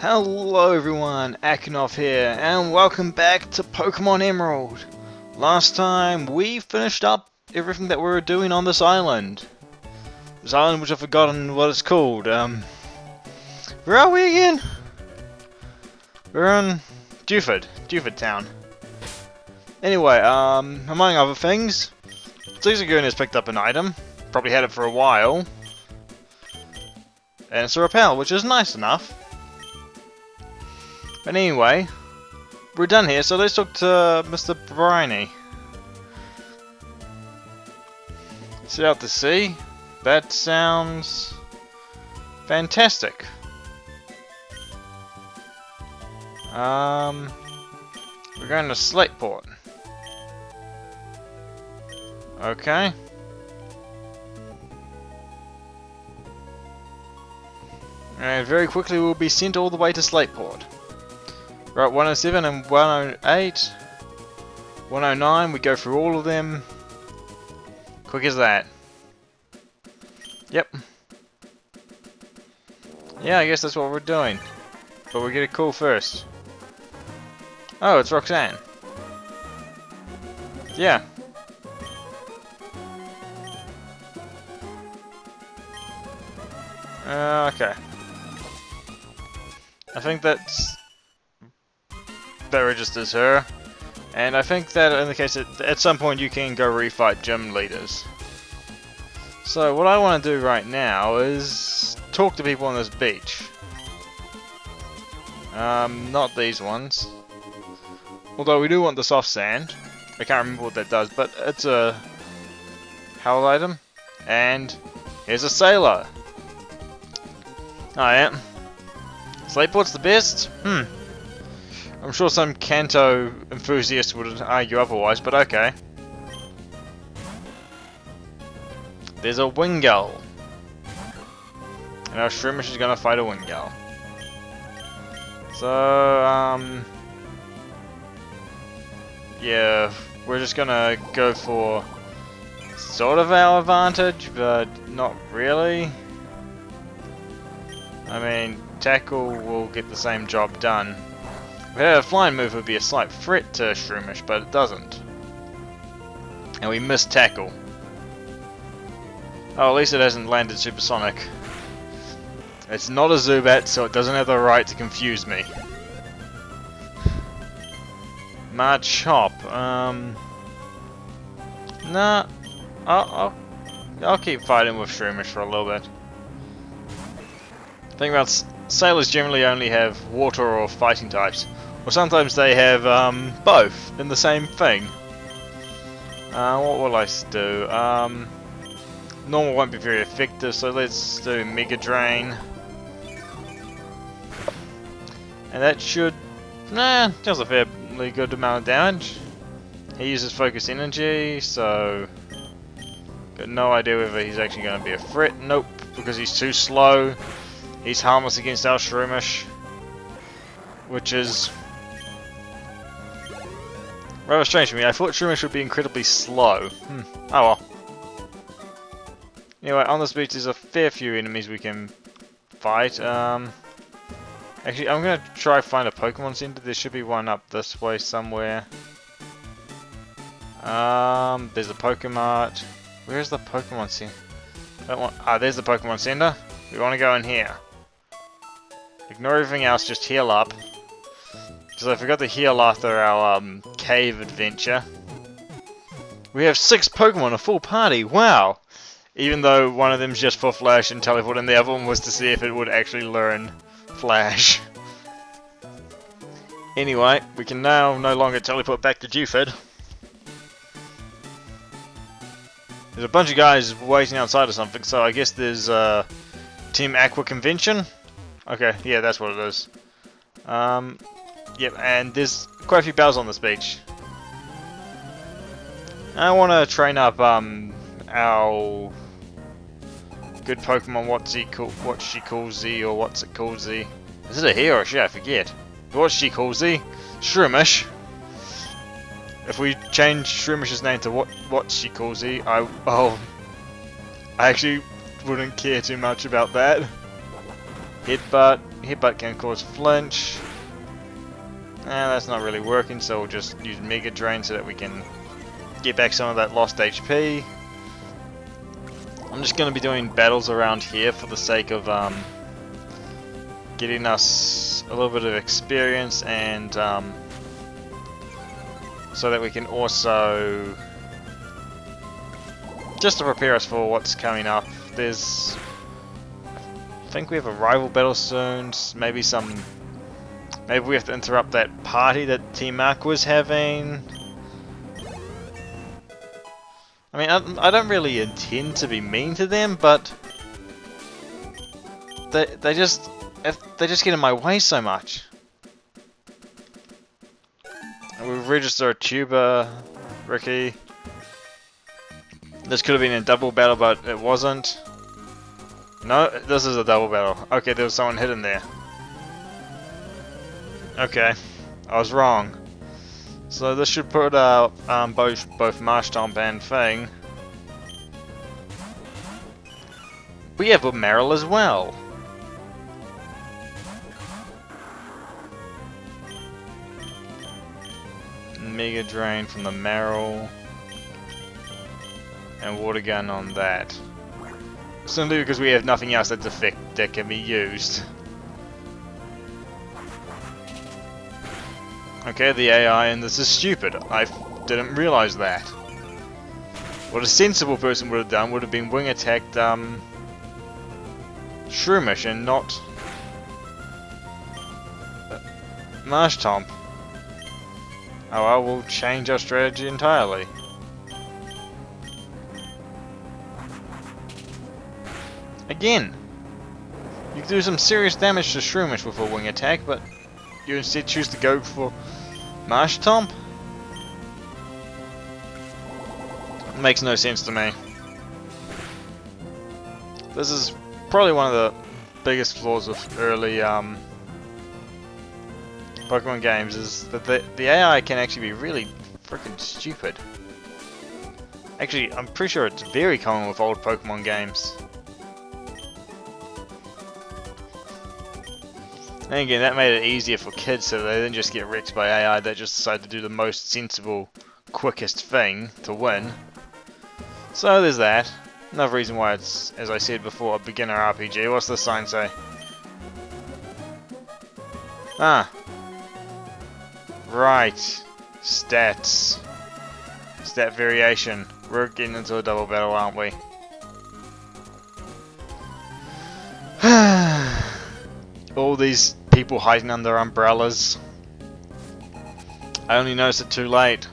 Hello everyone, Akinov here, and welcome back to Pokemon Emerald. Last time we finished up everything that we were doing on this island. This island which I've forgotten what it's called. Where are we again? We're in Dewford Town. Anyway, among other things, Caesar has picked up an item. Probably had it for a while. And it's a repel, which is nice enough. But anyway, we're done here, so let's talk to Mr. Briney. Set out to sea. That sounds fantastic. We're going to Slateport. Okay. And very quickly we'll be sent all the way to Slateport. Right, 107 and 108. 109, we go through all of them. Quick as that. Yep. Yeah, I guess that's what we're doing. But we get a call first. Oh, it's Roxanne. Yeah. Okay. I think that registers her, and I think that indicates that at some point you can go refight gym leaders. So what I want to do right now is talk to people on this beach. Not these ones. Although we do want the soft sand. I can't remember what that does, but it's a howl item. And here's a sailor. Oh yeah. Slateport's the best? I'm sure some Kanto enthusiast would argue otherwise, but okay. There's a Wingull. And our Shroomish is gonna fight a Wingull. So, yeah, we're just gonna go for sort of our advantage, but not really. I mean, Tackle will get the same job done. If it had a flying move, it would be a slight threat to Shroomish, but it doesn't. And we missed Tackle. Oh, at least it hasn't landed Supersonic. It's not a Zubat, so it doesn't have the right to confuse me. Machop. Nah. I'll keep fighting with Shroomish for a little bit. The thing about sailors generally only have water or fighting types. Or sometimes they have both in the same thing. What will I do? Normal won't be very effective, so let's do Mega Drain. And that should... does a fairly good amount of damage. He uses Focus Energy, so... got no idea whether he's actually going to be a threat. Nope, because he's too slow. He's harmless against our Shroomish. Which is... rather strange for me. I thought Shroomish would be incredibly slow. Oh well. Anyway, on this beach there's a fair few enemies we can fight. Actually, I'm going to try find a Pokemon Center. There should be one up this way somewhere. There's a Pokemart. Where's the Pokemon Center? There's the Pokemon Center. We want to go in here. Ignore everything else, just heal up. Because I forgot to heal after our cave adventure. We have 6 Pokemon, a full party, wow! Even though one of them's just for Flash and Teleport, and the other one was to see if it would actually learn Flash. Anyway, we can now no longer teleport back to Dewford. There's a bunch of guys waiting outside or something, so I guess there's Team Aqua Convention. Okay, yeah, that's what it is. Yep, and there's quite a few battles on this beach. I want to train up our good Pokemon. What's she calls Z, or what's it called Z? Is it a he or a she? I forget. What she calls Z? Shroomish. If we change Shroomish's name to what she calls Z, I actually wouldn't care too much about that. Headbutt. Headbutt can cause flinch. That's not really working, so we'll just use Mega Drain so that we can get back some of that lost HP. I'm just going to be doing battles around here for the sake of getting us a little bit of experience, and so that we can also just to prepare us for what's coming up. I think we have a rival battle soon. Maybe we have to interrupt that party that Team Mark was having. I mean, I don't really intend to be mean to them, but they just get in my way so much. And we register a tuber, Ricky. This could have been a double battle, but it wasn't. No, this is a double battle. Okay, there was someone hidden there. Okay, I was wrong. So this should put both Marshtomp and Fang. We have a Meryl as well. Mega Drain from the Meryl. And Water Gun on that. Simply because we have nothing else that's effect that can be used. Okay, the AI and this is stupid. I didn't realize that. What a sensible person would have done would have been wing attacked Shroomish and not Marshtomp. Oh well, we'll change our strategy entirely. Again! You can do some serious damage to Shroomish with a wing attack, but you instead choose to go for Marshtomp? Makes no sense to me. This is probably one of the biggest flaws of early Pokemon games, is that the AI can actually be really freaking stupid. Actually, I'm pretty sure it's very common with old Pokemon games. And again, that made it easier for kids so they didn't just get wrecked by AI, they just decided to do the most sensible, quickest thing to win. So there's that. Another reason why it's, as I said before, a beginner RPG. What's the sign say? Ah. Right. Stats. Stat variation. We're getting into a double battle, aren't we? All these people hiding under umbrellas. I only noticed it too late.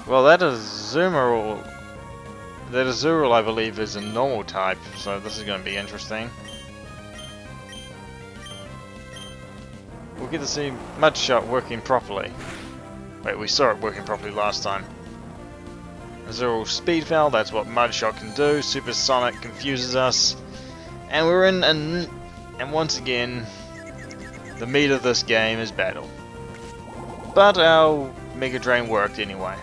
Well, that Azumarill, I believe, is a normal type, so this is going to be interesting. We'll get to see Mudshot working properly. Wait, we saw it working properly last time. Azurill Speed Foul, that's what Mudshot can do. Supersonic confuses us. And we're in and once again, the meat of this game is battle. But our Mega Drain worked anyway.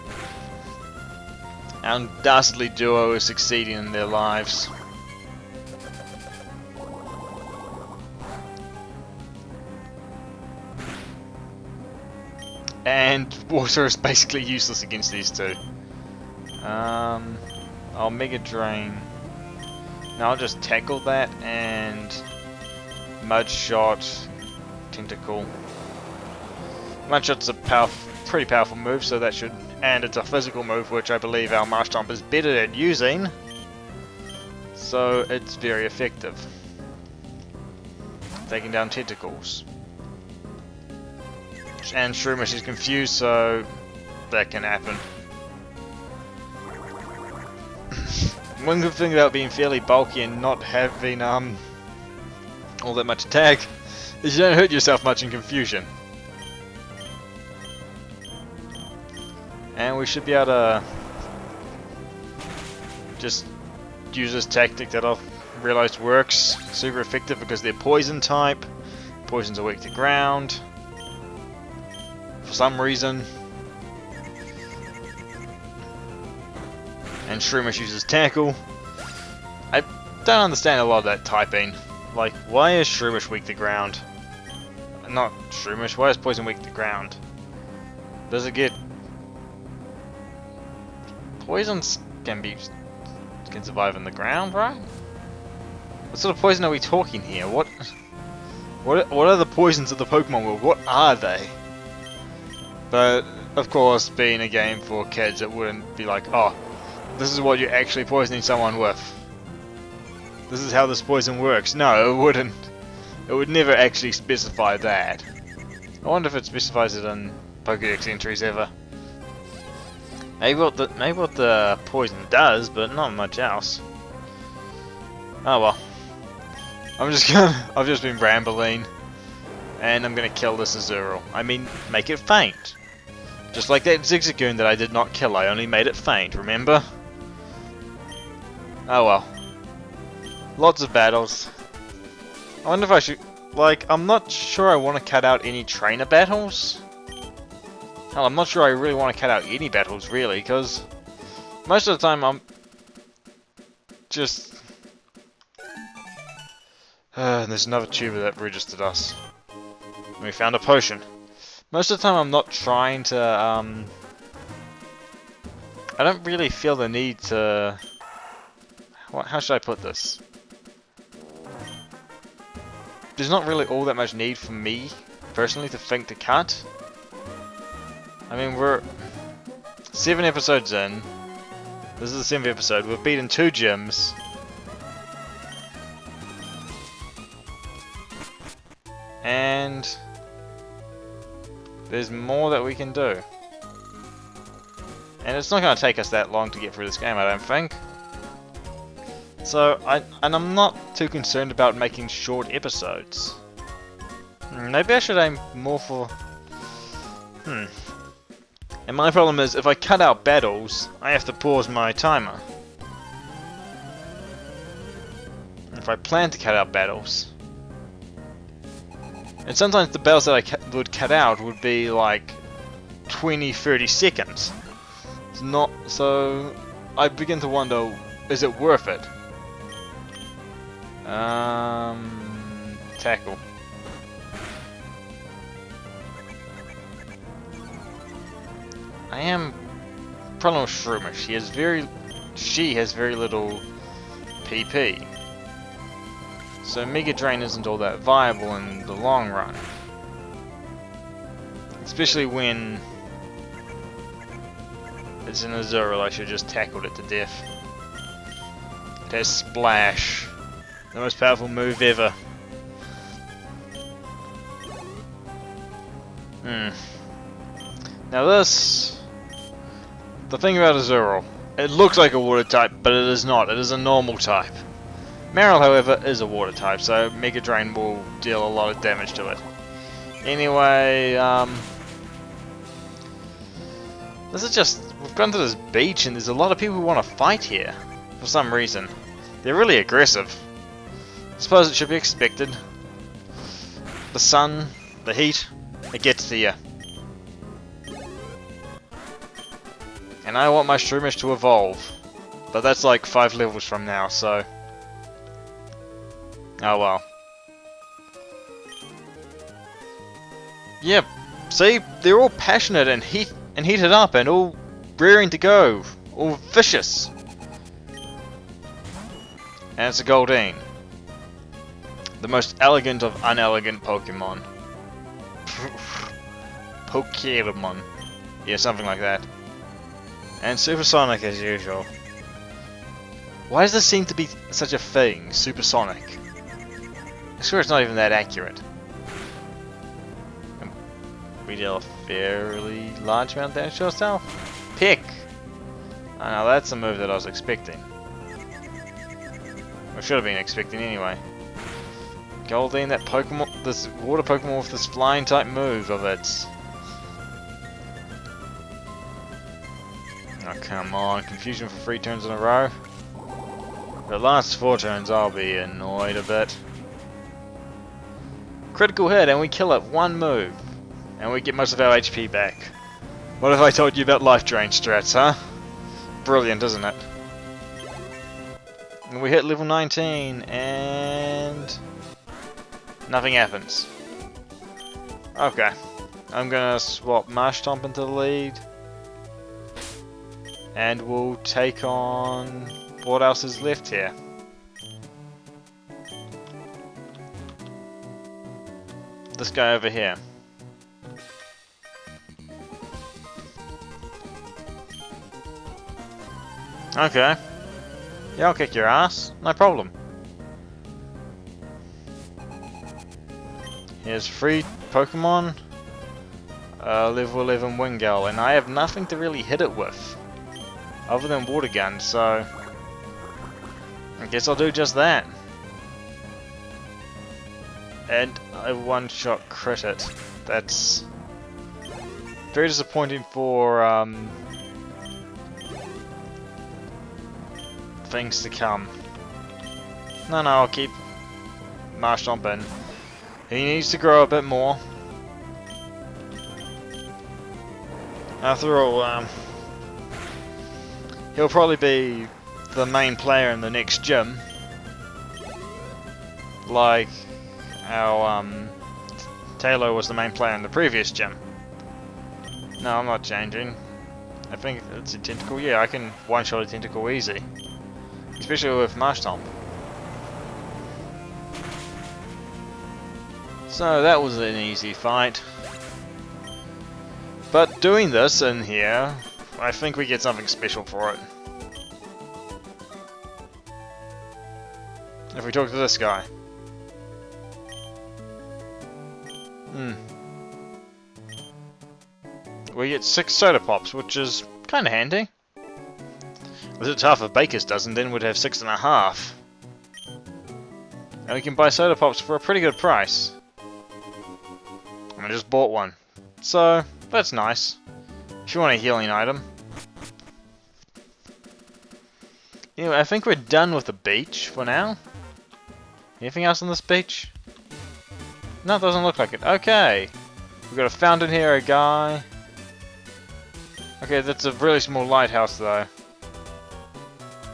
Our dastardly duo is succeeding in their lives. And water is basically useless against these two. I'll Mega Drain. Now I'll just tackle that and Mudshot, Tentacle. Mudshot's a pretty powerful move, so that should, and it's a physical move which I believe our Marshtomp is better at using. So it's very effective. Taking down Tentacles. And Shroomish is confused, so that can happen. One good thing about being fairly bulky and not having all that much attack is you don't hurt yourself much in confusion. And we should be able to just use this tactic that I've realized works super effective because they're poison type. Poisons are weak to ground for some reason. And Shroomish uses Tackle. I don't understand a lot of that typing. Like, why is Shroomish weak to ground? Not Shroomish, why is Poison weak to ground? Does it get... Poisons can survive in the ground, right? What sort of poison are we talking here? What are the poisons of the Pokemon world? What are they? But, of course, being a game for kids, it wouldn't be like, oh, this is what you're actually poisoning someone with. This is how this poison works. No, it wouldn't. It would never actually specify that. I wonder if it specifies it in Pokédex entries ever. Maybe what the poison does, but not much else. Oh well. I've just been rambling, and I'm gonna kill this Azurill. I mean, make it faint. Just like that Zigzagoon that I did not kill, I only made it faint, remember? Oh well. Lots of battles. I wonder if I should... Like, I'm not sure I want to cut out any trainer battles. Hell, I'm not sure I really want to cut out any battles, really, because most of the time I'm just... there's another tuber that registered us. We found a potion. Most of the time I'm not trying to... I don't really feel the need to... How should I put this? There's not really all that much need for me, personally, to think to cut. I mean, we're 7 episodes in. This is the 7th episode. We've beaten 2 gyms. And there's more that we can do. And it's not going to take us that long to get through this game, I don't think. So, I'm not too concerned about making short episodes. Maybe I should aim more for... And my problem is, if I cut out battles, I have to pause my timer. If I plan to cut out battles... And sometimes the battles that I would cut out would be like 20-30 seconds. It's not... So, I begin to wonder, is it worth it? Tackle. I am problem with Shroomish. She has very little PP. So Mega Drain isn't all that viable in the long run. Especially when it's an Azurill, I should just tackled it to death. It has Splash. The most powerful move ever. Now this... The thing about Azurill, it looks like a water type, but it is not. It is a normal type. Marill, however, is a water type, so Mega Drain will deal a lot of damage to it. Anyway, this is just... We've gone to this beach and there's a lot of people who want to fight here. For some reason. They're really aggressive. I suppose it should be expected. The sun, the heat, it gets to you. And I want my Shroomish to evolve. But that's like 5 levels from now, so... Oh well. Yep, see? They're all passionate and heated up and all rearing to go. All vicious. And it's a Goldeen. The most elegant of unelegant Pokemon. Pokemon. Yeah, something like that. And Supersonic as usual. Why does this seem to be such a thing, Supersonic? I swear it's not even that accurate. We deal a fairly large amount of damage to ourselves. Pick! Oh, now that's a move that I was expecting. I should have been expecting anyway. Goldeen, that Pokemon, this water Pokemon with this flying type move of its. Oh come on, confusion for 3 turns in a row. The last 4 turns I'll be annoyed a bit. Critical hit and we kill it, 1 move. And we get most of our HP back. What if I told you about life drain strats, huh? Brilliant, isn't it? And we hit level 19 and nothing happens. Okay. I'm gonna swap Marshtomp into the lead. And we'll take on... what else is left here? This guy over here. Okay. Yeah, I'll kick your ass. No problem. Here's 3 Pokemon. Level 11 Wingull, and I have nothing to really hit it with. Other than Water Gun, so... I guess I'll do just that. And I one-shot crit it. That's... very disappointing for, things to come. No, I'll keep Marshtomp in. He needs to grow a bit more. After all, he'll probably be the main player in the next gym. Like our Taylor was the main player in the previous gym. No, I'm not changing. I think it's a Tentacle. Yeah, I can one-shot a Tentacle easy. Especially with Marshtomp. So that was an easy fight. But doing this in here, I think we get something special for it. If we talk to this guy. We get 6 Soda Pops, which is kinda handy. If it's half of Baker's dozen, then we'd have 6.5. And we can buy Soda Pops for a pretty good price. And I just bought one. So, that's nice. If you want a healing item. Anyway, I think we're done with the beach for now. Anything else on this beach? No, it doesn't look like it. Okay. We've got a fountain here, a guy. Okay, that's a really small lighthouse though.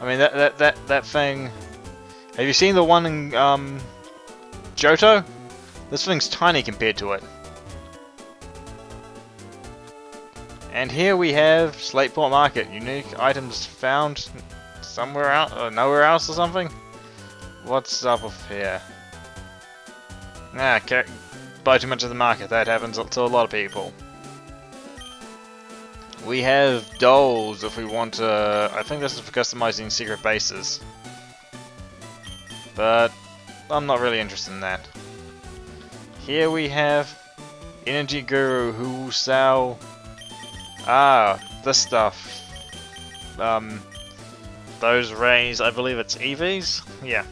I mean, that thing... Have you seen the one in, Johto? This thing's tiny compared to it. And here we have Slateport Market. Unique items found somewhere else, or nowhere else or something? What's up with here? Can't buy too much of the market. That happens to a lot of people. We have dolls if we want to... I think this is for customizing secret bases. But I'm not really interested in that. Here we have Energy Guru who will sell... this stuff. Those rays, I believe it's EVs? Yeah.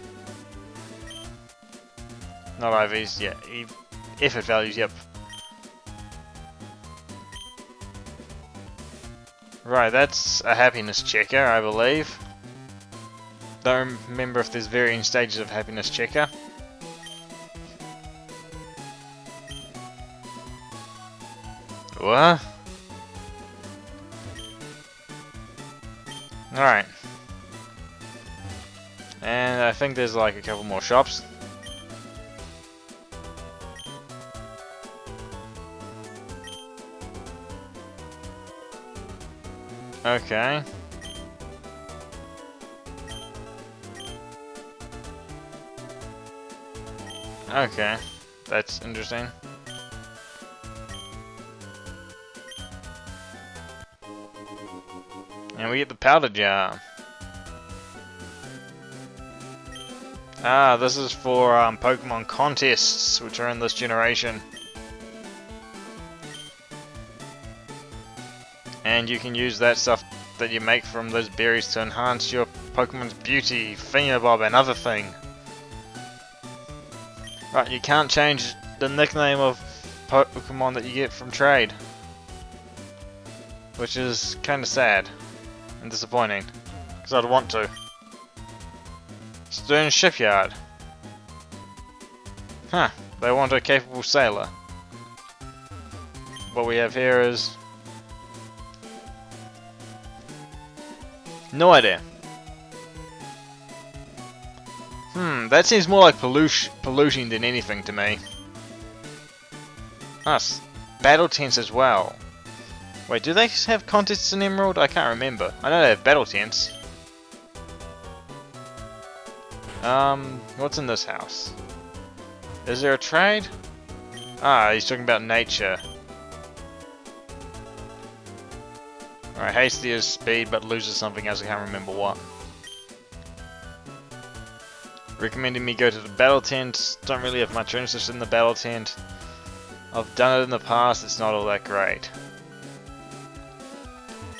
Not IVs, yeah. Effort values, yep. Right, that's a happiness checker, I believe. Don't remember if there's varying stages of happiness checker. What? Alright. And I think there's like a couple more shops. Okay. Okay, that's interesting. And we get the powder jar. This is for Pokemon contests, which are in this generation. And you can use that stuff that you make from those berries to enhance your Pokemon's beauty, thingamabob, and other thing. Right, you can't change the nickname of Pokemon that you get from trade. Which is kinda sad and disappointing, because I'd want to. Stern Shipyard. Huh, they want a capable sailor. What we have here is... no idea. That seems more like polluting than anything to me. Us. Battle tents as well. Wait, do they have contests in Emerald? I can't remember. I know they have battle tents. What's in this house? Is there a trade? Ah, he's talking about nature. Alright, hasty is speed but loses something else, I can't remember what. Recommending me go to the battle tent. Don't really have much interest in the battle tent. I've done it in the past, it's not all that great.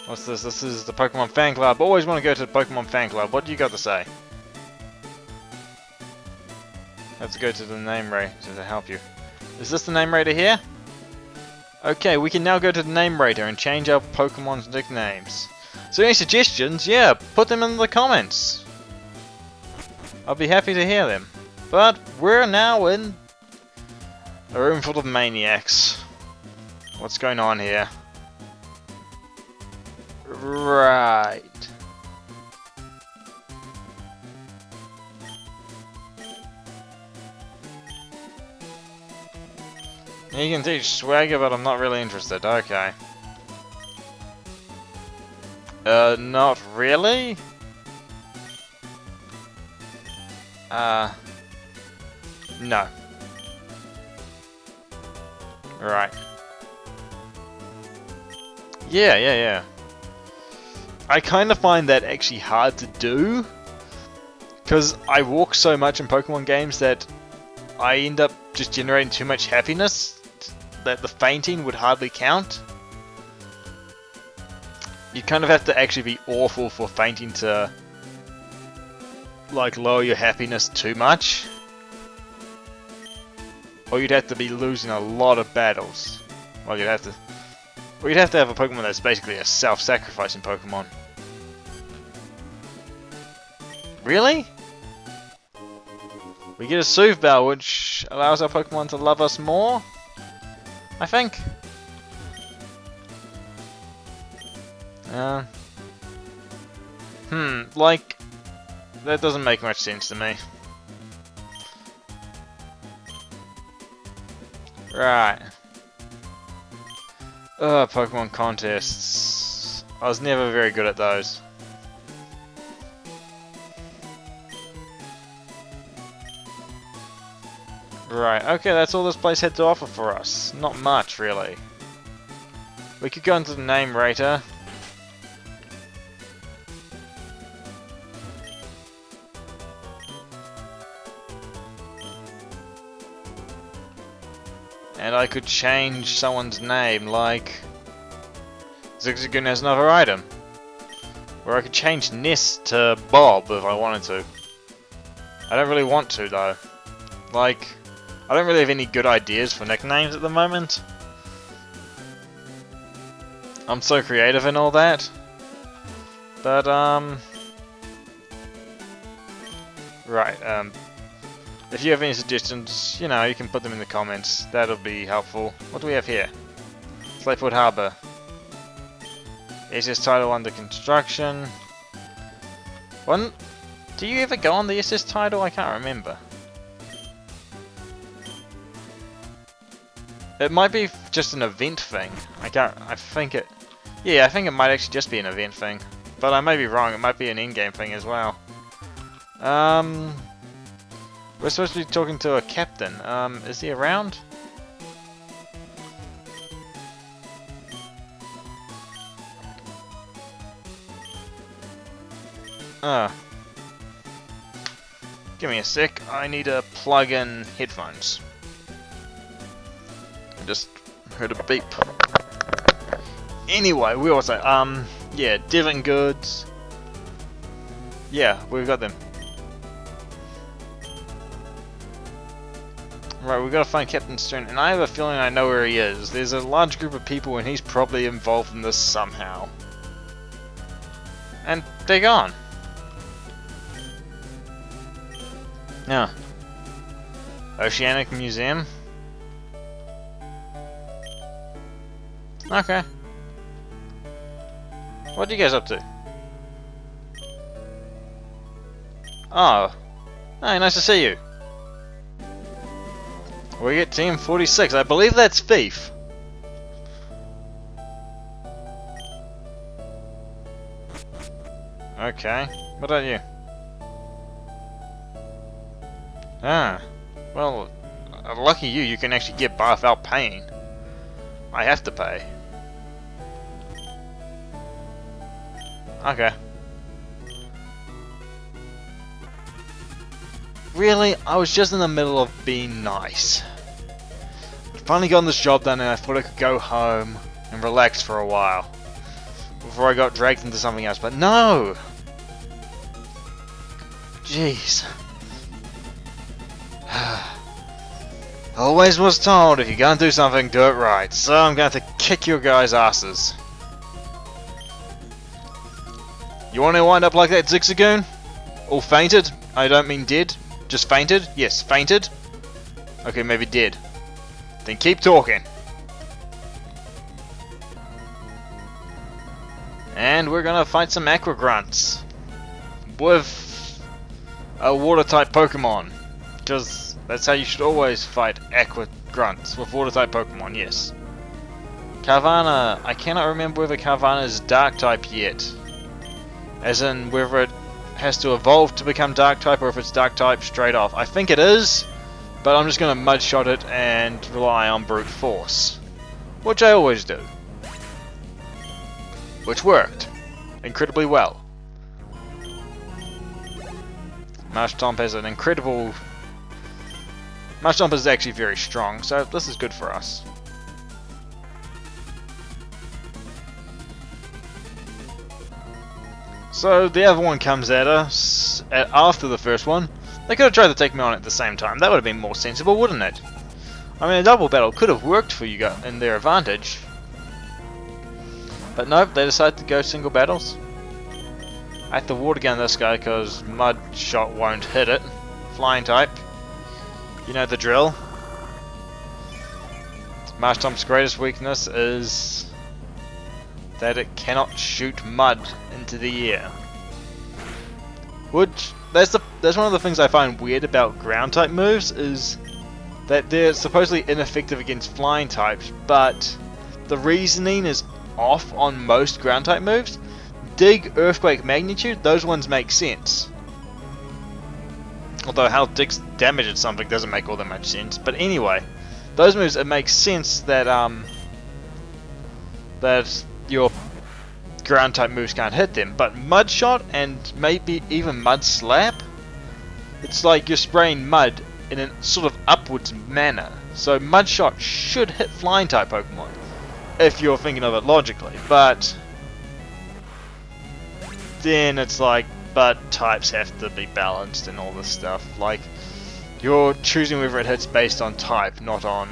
What's this? This is the Pokemon Fan Club. Always want to go to the Pokemon Fan Club. What do you got to say? Have to go to the name rater to help you. Is this the name rater here? Okay, we can now go to the name rater and change our Pokemon's nicknames. So any suggestions? Yeah, put them in the comments. I'll be happy to hear them. But we're now in a room full of maniacs. What's going on here? Right. You can teach swagger, but I'm not really interested. Okay. Not really? No. Right. Yeah. I kind of find that actually hard to do, because I walk so much in Pokemon games that I end up just generating too much happiness that the fainting would hardly count. You kind of have to actually be awful for fainting to like lower your happiness too much. Or you'd have to be losing a lot of battles. Well, you'd have to have a Pokemon that's basically a self-sacrificing Pokemon. Really? We get a Soothe Bell, which allows our Pokemon to love us more, I think. Like, that doesn't make much sense to me. Right. Pokemon contests. I was never very good at those. Right, okay, that's all this place had to offer for us. Not much, really. We could go into the name rater. And I could change someone's name, like Zigzagoon has another item. Or I could change Ness to Bob if I wanted to. I don't really want to though. Like, I don't really have any good ideas for nicknames at the moment. I'm so creative and all that. But, right, if you have any suggestions, you know, you can put them in the comments. That'll be helpful. What do we have here? Slateport Harbour. SS Title under construction. Do you ever go on the SS Title? I can't remember. It might be just an event thing. I think it might actually just be an event thing. But I may be wrong, it might be an in-game thing as well. We're supposed to be talking to a captain. Is he around? Give me a sec. I need to plug in headphones. I just heard a beep. Anyway, we also yeah, Devon goods. Yeah, we've got them. Right, we've got to find Captain Stern, and I have a feeling I know where he is. There's a large group of people, and he's probably involved in this somehow. And they're gone. Yeah. Oceanic Museum. Okay. What are you guys up to? Oh. Hi, nice to see you. We get team 46. I believe that's Thief. Okay. What about you? Ah. Well, lucky you, you can actually get by without paying. I have to pay. Okay. Really? I was just in the middle of being nice. Finally gotten this job done and I thought I could go home and relax for a while before I got dragged into something else, but no! Jeez. Always was told, if you're gonna do something, do it right. So I'm going to kick your guys' asses. You want to wind up like that Zigzagoon? All fainted? I don't mean dead. Just fainted? Yes, fainted. Okay, maybe dead. Then keep talking. And we're gonna fight some Aqua Grunts with a water type Pokemon. Because that's how you should always fight Aqua Grunts, with water type Pokemon, yes. Carvana, I cannot remember whether Carvana is dark type yet. As in whether it has to evolve to become dark type or if it's dark type straight off. I think it is, but I'm just going to mudshot it and rely on brute force. Which I always do. Which worked incredibly well. Marshtomp has an incredible... Marshtomp is actually very strong, so this is good for us. So the other one comes at us after the first one. They could have tried to take me on at the same time. That would have been more sensible, wouldn't it? I mean, a double battle could have worked for you guys in their advantage. But nope, they decided to go single battles. I have to water gun this guy because Mud Shot won't hit it. Flying type. You know the drill. Marshtomp's greatest weakness is that it cannot shoot mud into the air. Which that's one of the things I find weird about ground type moves, is that they're supposedly ineffective against flying types, but the reasoning is off on most ground type moves. Dig, Earthquake, Magnitude, those ones make sense. Although how Dig's damage at something doesn't make all that much sense. But anyway, those moves, it makes sense that that your ground type moves can't hit them. But Mud Shot and maybe even Mud Slap, it's like you're spraying mud in a sort of upwards manner. So Mud Shot should hit flying type Pokemon, if you're thinking of it logically. But then it's like, but types have to be balanced and all this stuff. Like, you're choosing whether it hits based on type, not on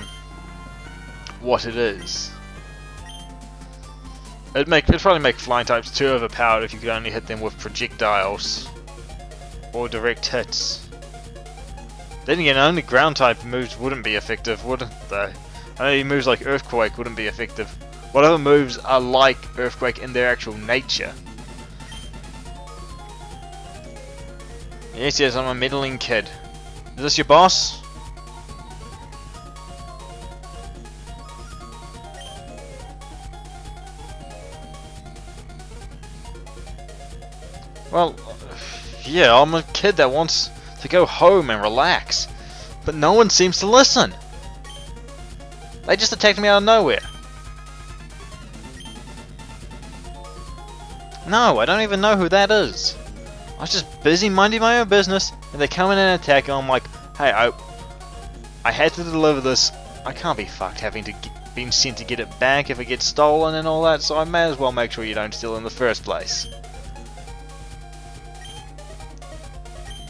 what it is. It'd probably make flying types too overpowered if you could only hit them with projectiles or direct hits. Then again, only ground type moves wouldn't be effective, wouldn't they? Only moves like Earthquake wouldn't be effective. What other moves are like Earthquake in their actual nature? Yes, I'm a meddling kid. Is this your boss? Well, yeah, I'm a kid that wants to go home and relax, but no one seems to listen. They just attacked me out of nowhere. No, I don't even know who that is. I was just busy minding my own business, and they come in and attack, and I'm like, hey, I had to deliver this. I can't be fucked having to being sent to get it back if it gets stolen and all that, so I may as well make sure you don't steal in the first place.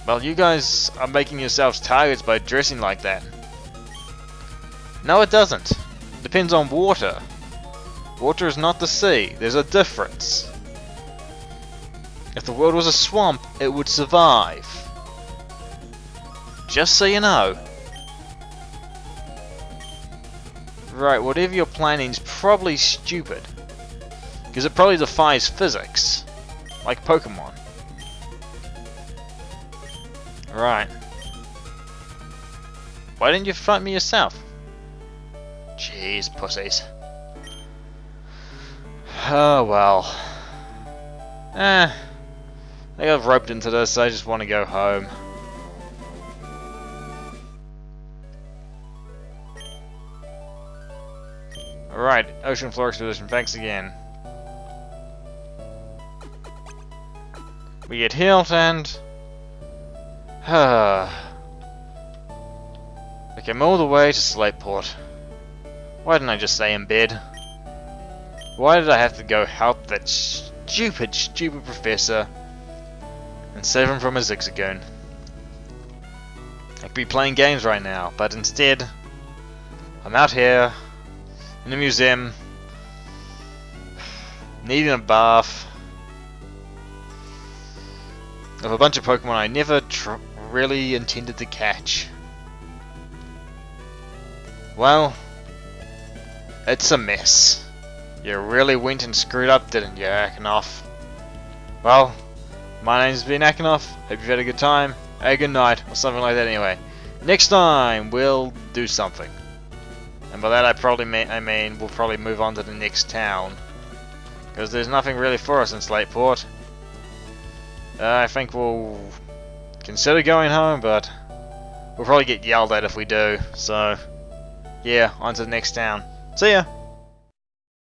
Well, you guys are making yourselves targets by dressing like that. No, it doesn't. Depends on water. Water is not the sea. There's a difference. If the world was a swamp, it would survive. Just so you know. Right, whatever you're planning is probably stupid. Because it probably defies physics. Like Pokemon. Right. Why didn't you fight me yourself? Jeez, pussies. Oh well. I got roped into this, so I just want to go home. Alright, ocean floor expedition, thanks again. We get healed and... I came all the way to Slateport. Why didn't I just stay in bed? Why did I have to go help that stupid professor and save him from a zigzagoon? I could be playing games right now, but instead, I'm out here in the museum, needing a bath of a bunch of Pokemon I never really intended to catch. Well, it's a mess. You really went and screwed up, didn't you, Akinoff? Well, my name's been Akinoff. Hope you've had a good time. A good night, or something like that anyway. Next time, we'll do something. And by that I mean we'll probably move on to the next town. Because there's nothing really for us in Slateport. I think we'll consider going home, but we'll probably get yelled at if we do. So, yeah, on to the next town. See ya!